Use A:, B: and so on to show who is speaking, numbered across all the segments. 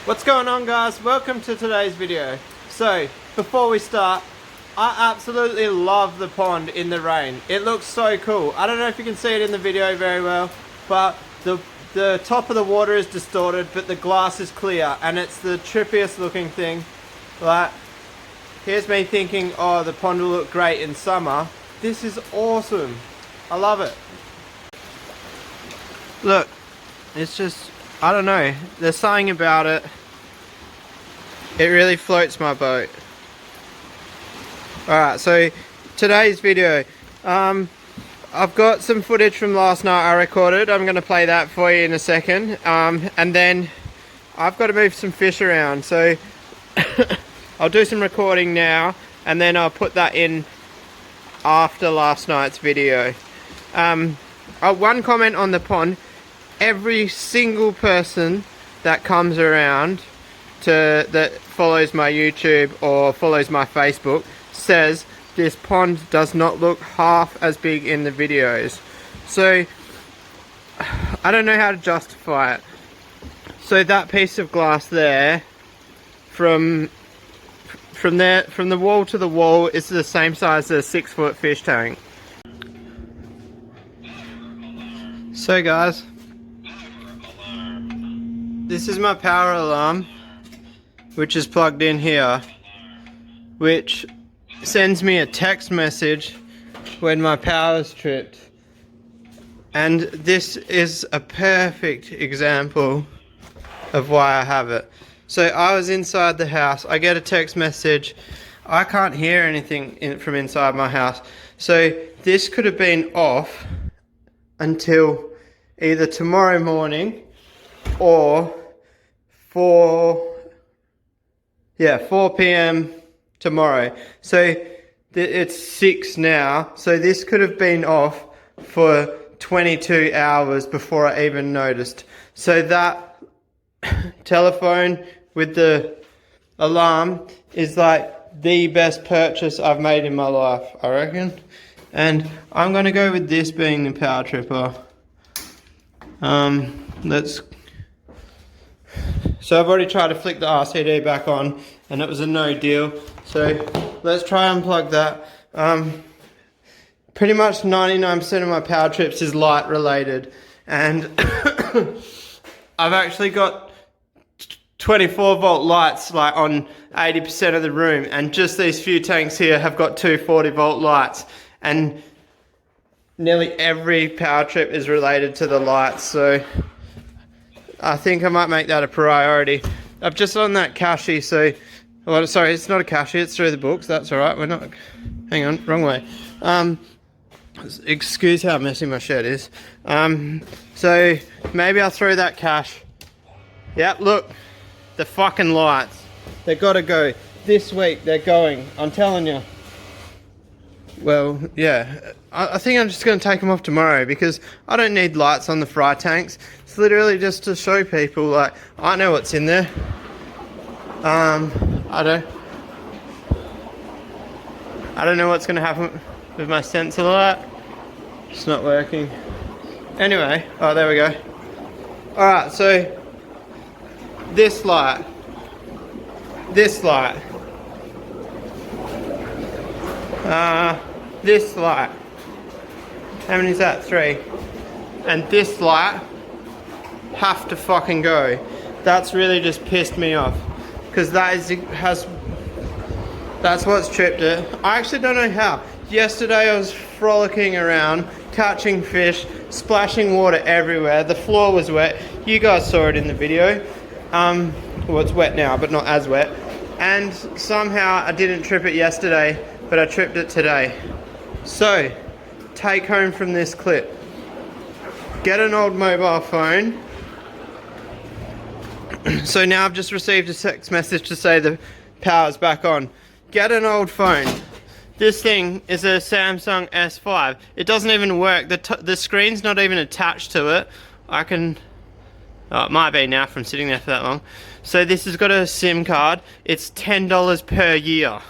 A: What's going on, guys? Welcome to today's video. So before we start, I absolutely love the pond in the rain. It looks so cool. I don't know if you can see it in the video very well, but the top of the water is distorted, but the glass is clear, and it's the trippiest looking thing. Like, here's me thinking, oh, the pond will look great in summer. This is awesome. I love it. Look, it's just, I don't know, there's something about it. It really floats my boat. Alright, so today's video, I've got some footage from last night I recorded. I'm going to play that for you in a second. And then I've got to move some fish around, so I'll do some recording now, and then I'll put that in after last night's video. One comment on the pond: every single person that comes around that follows my YouTube or follows my Facebook says this pond does not look half as big in the videos. So I don't know how to justify it. So that piece of glass there, from the wall to the wall, is the same size as a 6-foot fish tank. So guys, this is my power alarm, which is plugged in here, which sends me a text message when my power's tripped. And this is a perfect example of why I have it. So I was inside the house, I get a text message, I can't hear anything from inside my house. So this could have been off until either tomorrow morning or 4 p.m. tomorrow. So it's 6 now, so this could have been off for 22 hours before I even noticed. So that telephone with the alarm is like the best purchase I've made in my life, I reckon. And I'm gonna go with this being the power tripper. So I've already tried to flick the RCD back on, and it was a no deal. So let's try and unplug that. Pretty much 99% of my power trips is light related, and I've actually got 24 volt lights like on 80% of the room, and just these few tanks here have got 240 volt lights, and nearly every power trip is related to the lights. So I think I might make that a priority. I've just on that Kashi, so, well, sorry, it's not a Kashi, it's through the books. That's alright, we're not, hang on, wrong way. Excuse how messy my shirt is. So maybe I'll throw that cash. Yep, look, the fucking lights. They gotta go. This week, they're going, I'm telling you. Well, yeah, I think I'm just going to take them off tomorrow, because I don't need lights on the fry tanks. It's literally just to show people, like, I know what's in there. I don't know what's going to happen with my sensor light. It's not working. Anyway, oh, there we go. Alright, so this light, this light, how many is that? 3. And this light have to fucking go. That's really just pissed me off, because that's what's tripped it. I actually don't know how. Yesterday I was frolicking around, catching fish, splashing water everywhere. The floor was wet. You guys saw it in the video. Well, it's wet now, but not as wet. And somehow I didn't trip it yesterday, but I tripped it today. So, take home from this clip: get an old mobile phone. So now I've just received a text message to say the power's back on. Get an old phone. This thing is a Samsung S5. It doesn't even work. The screen's not even attached to it. Oh, it might be now from sitting there for that long. So this has got a SIM card. It's $10 per year.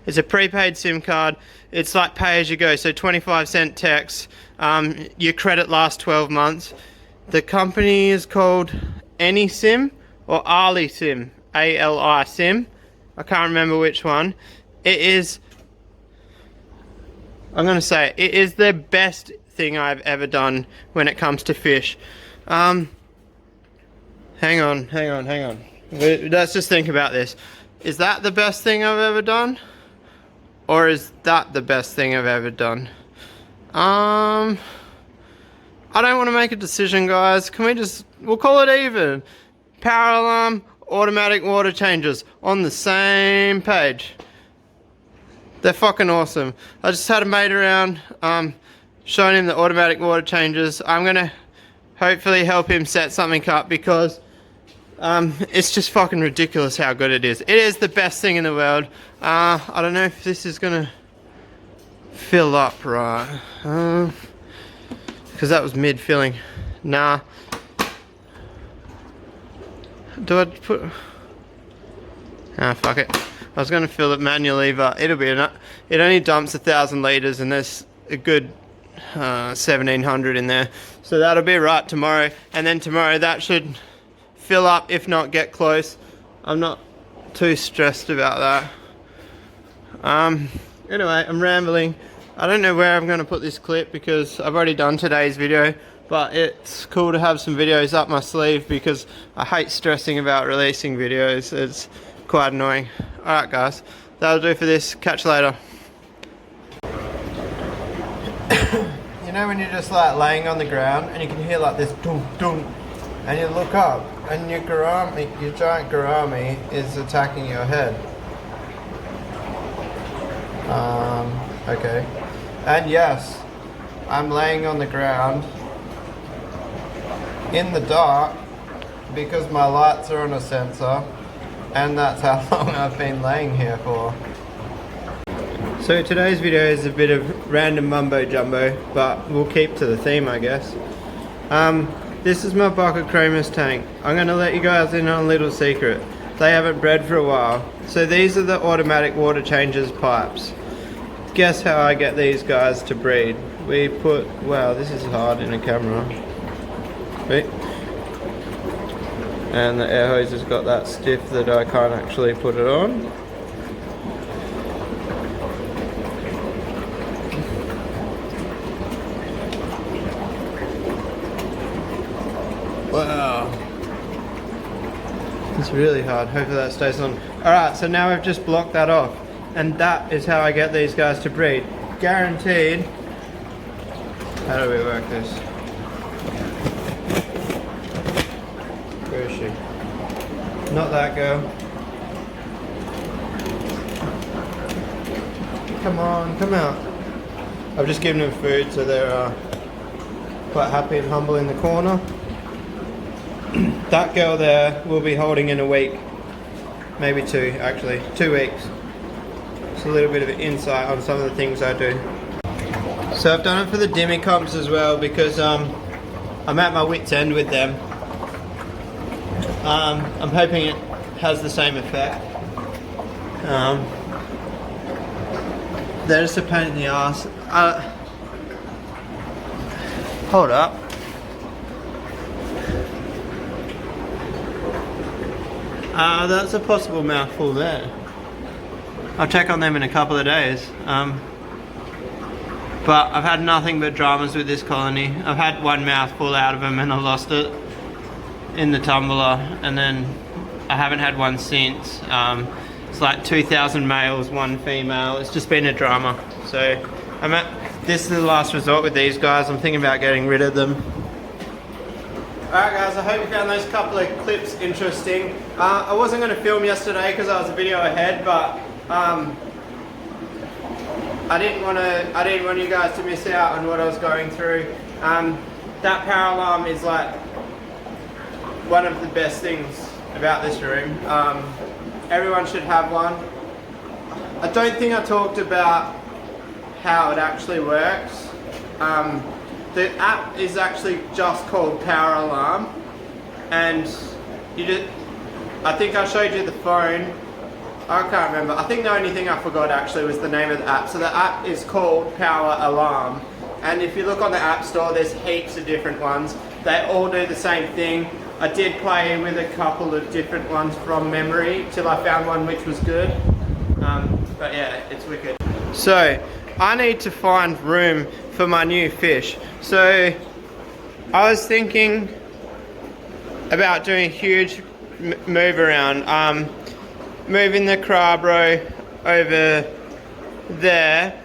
A: It's a prepaid SIM card. It's like pay as you go, so 25-cent text. Your credit lasts 12 months. The company is called AnySim, or Ali Sim, A-L-I Sim. I can't remember which one. It is, I'm gonna say it is the best thing I've ever done when it comes to fish. Hang on. Let's just think about this. Is that the best thing I've ever done? Or is that the best thing I've ever done? I don't want to make a decision, guys. We'll call it even. Power alarm, automatic water changes on the same page. They're fucking awesome. I just had a mate around, showing him the automatic water changes. I'm gonna hopefully help him set something up because it's just fucking ridiculous how good it is. It is the best thing in the world. I don't know if this is gonna fill up right. Because that was mid-filling. Nah. Do I put... Ah, fuck it. I was going to fill it manually, but it'll be enough. It only dumps 1,000 litres and there's a good 1,700 in there. So that'll be right tomorrow. And then tomorrow that should fill up, if not get close. I'm not too stressed about that. Anyway, I'm rambling. I don't know where I'm going to put this clip because I've already done today's video, but it's cool to have some videos up my sleeve because I hate stressing about releasing videos. It's quite annoying. Alright guys, that'll do for this. Catch you later. You know when you're just like laying on the ground and you can hear like this dunk dunk and you look up and your giant gourami is attacking your head. Okay. And yes, I'm laying on the ground in the dark because my lights are on a sensor, and that's how long I've been laying here for. So today's video is a bit of random mumbo jumbo, but we'll keep to the theme, I guess. This is my Boccacromis tank. I'm going to let you guys in on a little secret. They haven't bred for a while. So these are the automatic water changes pipes. Guess how I get these guys to breed? We put, wow, this is hard in a camera. Wait. And the air hose has got that stiff that I can't actually put it on. Wow. It's really hard. Hopefully that stays on. Alright, so now we've just blocked that off. And that is how I get these guys to breed. Guaranteed. How do we work this? Where is she? Not that girl. Come on, come out. I've just given them food so they're quite happy and humble in the corner. That girl there will be holding in a week. Maybe two, actually. 2 weeks. A little bit of insight on some of the things I do. So I've done it for the Dimmy comps as well because I'm at my wit's end with them. I'm hoping it has the same effect. They're just a pain in the ass. Hold up. That's a possible mouthful there. I'll check on them in a couple of days. But I've had nothing but dramas with this colony. I've had one mouthful out of them and I lost it in the tumbler, and then I haven't had one since. It's like 2,000 males, 1 female. It's just been a drama. So this is the last resort with these guys. I'm thinking about getting rid of them. Alright guys, I hope you found those couple of clips interesting. I wasn't going to film yesterday because I was a video ahead, but I didn't want you guys to miss out on what I was going through. That power alarm is like one of the best things about this room. Everyone should have one. I don't think I talked about how it actually works. The app is actually just called Power Alarm, and I think I showed you the phone. I can't remember. I think the only thing I forgot actually was the name of the app. So the app is called Power Alarm, and if you look on the App Store, there's heaps of different ones. They all do the same thing. I did play with a couple of different ones from memory till I found one which was good. But yeah, it's wicked. So I need to find room for my new fish. So I was thinking about doing a huge move around, moving the Crabro over there,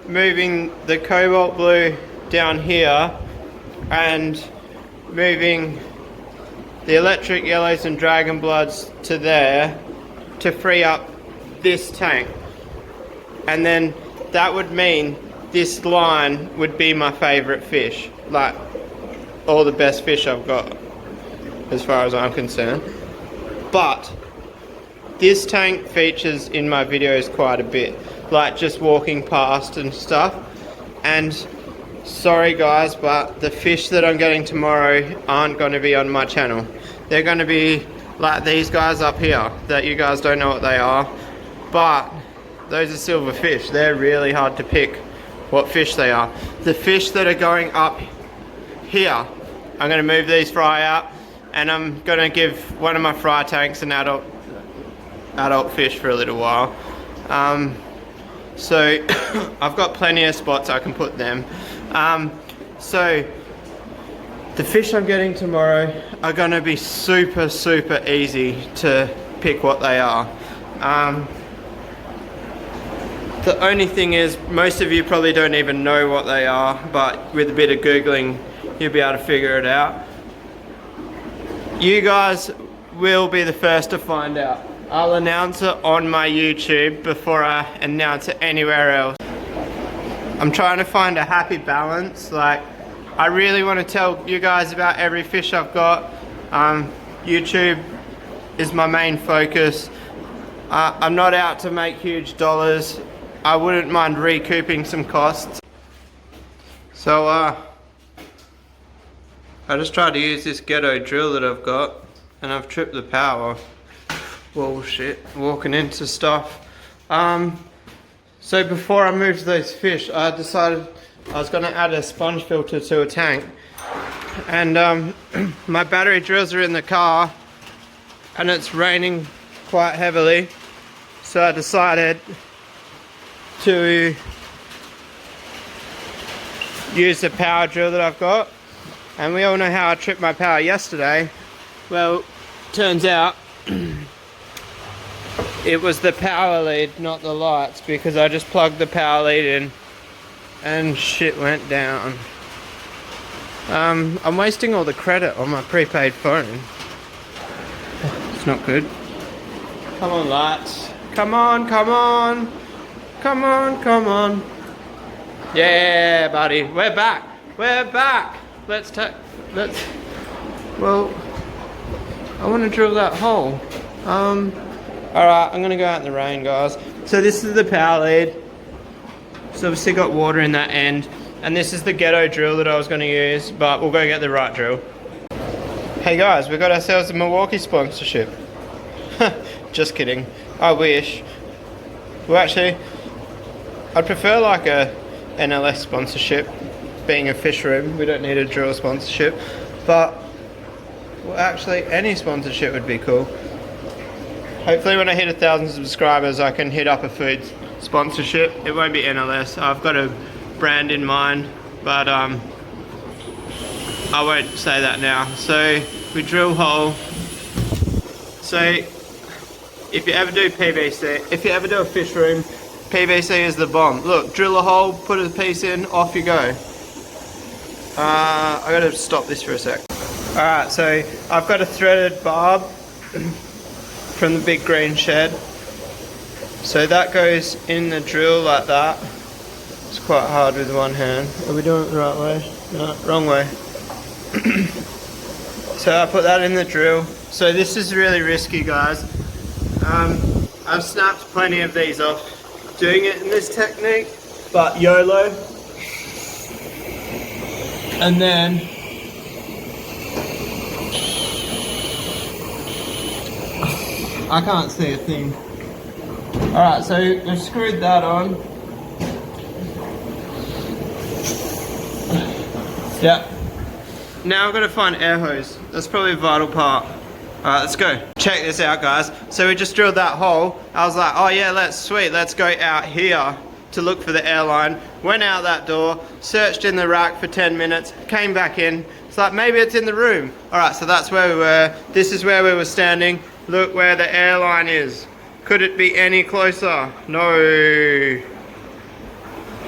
A: moving the Cobalt Blue down here, and moving the Electric Yellows and Dragon Bloods to there to free up this tank. And then that would mean this line would be my favourite fish, like all the best fish I've got as far as I'm concerned. But this tank features in my videos quite a bit, like just walking past and stuff. And sorry guys, but the fish that I'm getting tomorrow aren't going to be on my channel. They're going to be like these guys up here that you guys don't know what they are, but those are silver fish. They're really hard to pick what fish they are. The fish that are going up here, I'm going to move these fry out, and I'm going to give one of my fry tanks an adult fish for a little while. So I've got plenty of spots I can put them. So the fish I'm getting tomorrow are going to be super easy to pick what they are. The only thing is, most of you probably don't even know what they are, but with a bit of Googling you'll be able to figure it out. You guys will be the first to find out. I'll announce it on my YouTube before I announce it anywhere else. I'm trying to find a happy balance. Like, I really want to tell you guys about every fish I've got. YouTube is my main focus. I'm not out to make huge dollars. I wouldn't mind recouping some costs. So I just tried to use this ghetto drill that I've got, and I've tripped the power. Whoa, shit, walking into stuff. So before I moved those fish, I decided I was going to add a sponge filter to a tank. And my battery drills are in the car, and it's raining quite heavily. So I decided to use the power drill that I've got. And we all know how I tripped my power yesterday. Well, turns out it was the power lead, not the lights, because I just plugged the power lead in and shit went down. I'm wasting all the credit on my prepaid phone. It's not good. Come on, lights. Come on, come on. Come on, come on. Yeah, buddy. We're back. We're back. Well, I want to drill that hole. Alright, I'm going to go out in the rain, guys. So this is the power lead. So obviously got water in that end. And this is the ghetto drill that I was going to use, but we'll go get the right drill. Hey guys, we got ourselves a Milwaukee sponsorship. Just kidding. I wish. Well, actually, I'd prefer like a NLS sponsorship. Being a fish room, we don't need a drill sponsorship. But, well, actually, any sponsorship would be cool. Hopefully when I hit 1,000 subscribers, I can hit up a food sponsorship. It won't be NLS. I've got a brand in mind, but I won't say that now. So we drill hole. So if you ever do PVC, if you ever do a fish room, PVC is the bomb. Look, drill a hole, put a piece in, off you go. I gotta stop this for a sec. Alright, so I've got a threaded barb from the big green shed. So that goes in the drill like that. It's quite hard with one hand. Are we doing it the right way? No, wrong way. So I put that in the drill. So this is really risky, guys. I've snapped plenty of these off doing it in this technique, but YOLO. And then I can't see a thing. Alright, so we've screwed that on. Yep. Now I've got to find air hose. That's probably a vital part. Alright, let's go. Check this out, guys. So we just drilled that hole. I was like, oh yeah, let's go out here to look for the airline. Went out that door, searched in the rack for 10 minutes, came back in. It's like, maybe it's in the room. Alright, so that's where we were. This is where we were standing. Look where the airline is. Could it be any closer? No.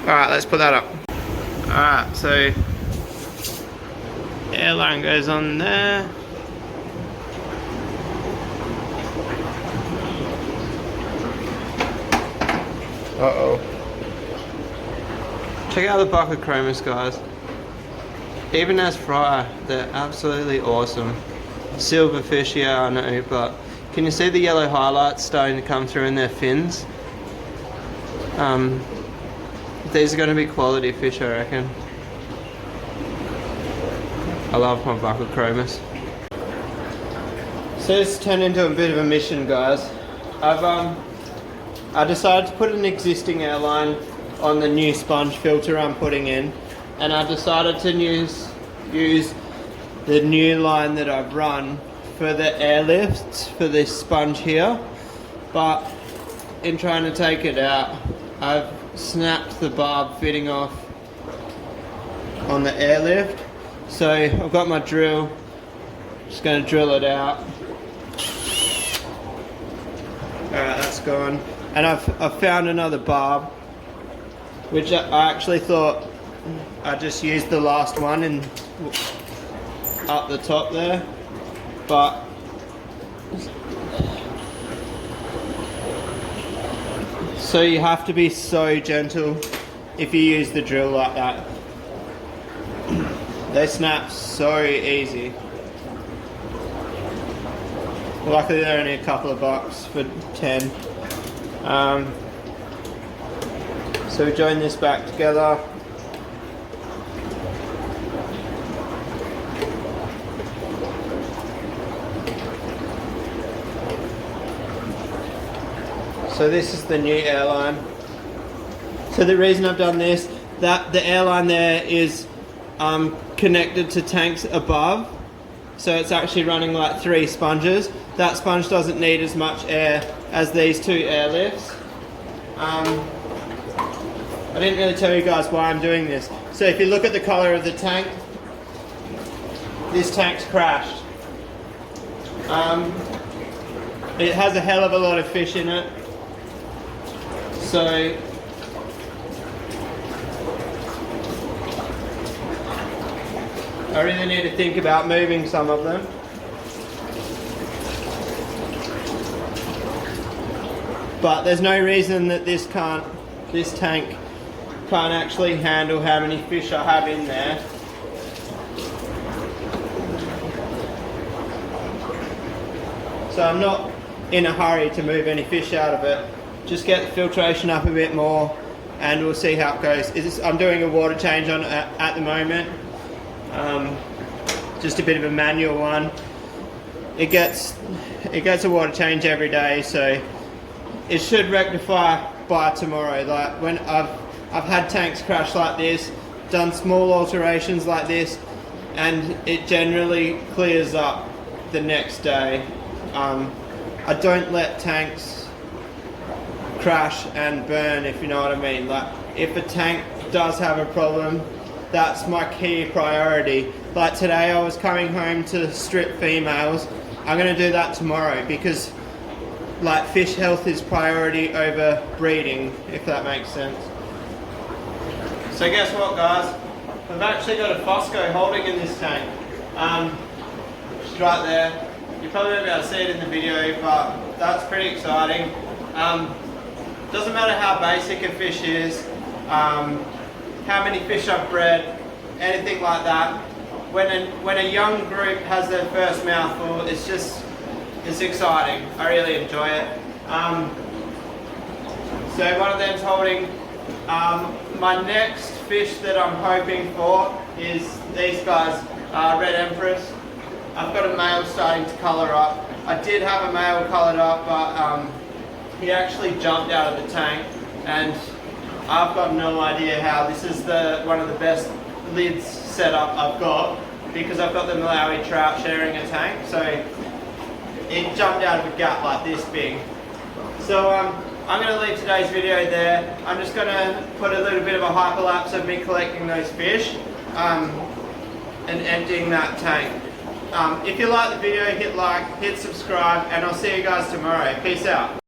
A: Alright, let's put that up. Alright, so airline goes on there. Uh-oh. Check out the Buccochromis, guys. Even as fry, they're absolutely awesome. Silverfish, yeah, I know, but can you see the yellow highlights starting to come through in their fins? These are going to be quality fish, I reckon. I love my Buccochromis. So this turned into a bit of a mission, guys. I decided to put an existing airline on the new sponge filter I'm putting in, and I decided to use the new line that I've run for the airlifts for this sponge here. But in trying to take it out, I've snapped the barb fitting off on the airlift. So I've got my drill, just going to drill it out. Alright, that's gone. And I've found another barb, which I actually thought I just used the last one and up the top there, but so you have to be so gentle if you use the drill like that. They snap so easy. Luckily they're only a couple of bucks for 10. So we join this back together. So this is the new airline. So the reason I've done this, that the airline there is connected to tanks above. So it's actually running like 3 sponges. That sponge doesn't need as much air as these 2 airlifts. I didn't really tell you guys why I'm doing this. So if you look at the color of the tank, this tank's crashed. It has a hell of a lot of fish in it. So I really need to think about moving some of them. But there's no reason that this tank can't actually handle how many fish I have in there. So I'm not in a hurry to move any fish out of it. Just get the filtration up a bit more and we'll see how it goes. I'm doing a water change on it at the moment. Just a bit of a manual one. It gets a water change every day, so it should rectify by tomorrow. Like when I've had tanks crash like this, done small alterations like this, and it generally clears up the next day. I don't let tanks crash and burn, if you know what I mean. Like if a tank does have a problem, that's my key priority. Like today I was coming home to strip females. I'm going to do that tomorrow because like fish health is priority over breeding, if that makes sense. So guess what, guys? I've actually got a Fosco holding in this tank. It's right there. You probably won't be able to see it in the video, but that's pretty exciting. Doesn't matter how basic a fish is, how many fish I've bred, anything like that. When a young group has their first mouthful, it's exciting. I really enjoy it. So one of them's holding. My next fish that I'm hoping for is these guys, Red Empress. I've got a male starting to colour up. I did have a male coloured up, but he actually jumped out of the tank, and I've got no idea how. This is one of the best lids setup I've got, because I've got the Malawi trout sharing a tank, so it jumped out of a gut like this big. So I'm going to leave today's video there. I'm just going to put a little bit of a hyperlapse of me collecting those fish and emptying that tank. If you like the video, hit like, hit subscribe, and I'll see you guys tomorrow. Peace out.